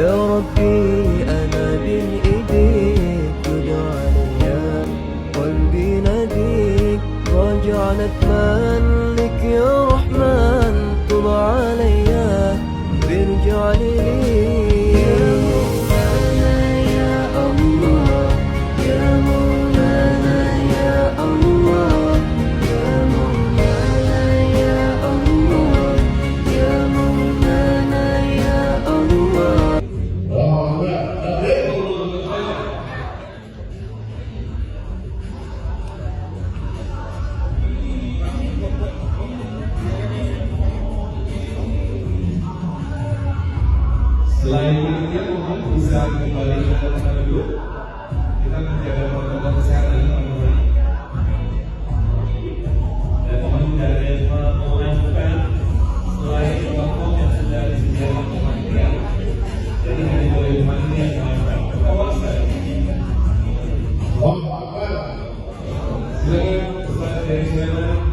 يا ربي أنا بين إيديك جد عليا قلبي ناديك راجع نتمنى لك يا رحمن طب عليا بيرجع لي يا مولانا يا الله يا مولانا يا الله يا مولانا يا الله يا مولانا يا الله. Selain itu, mohon bisa kembali ke tempat duduk. Kita menjaga protokol kesehatan teman-teman. Dan mohon jangan menggunakan selain kelompok yang sudah disediakan panitia. Jadi hanya boleh panitia yang melakukan kawasan. Silakan pesan dari sana.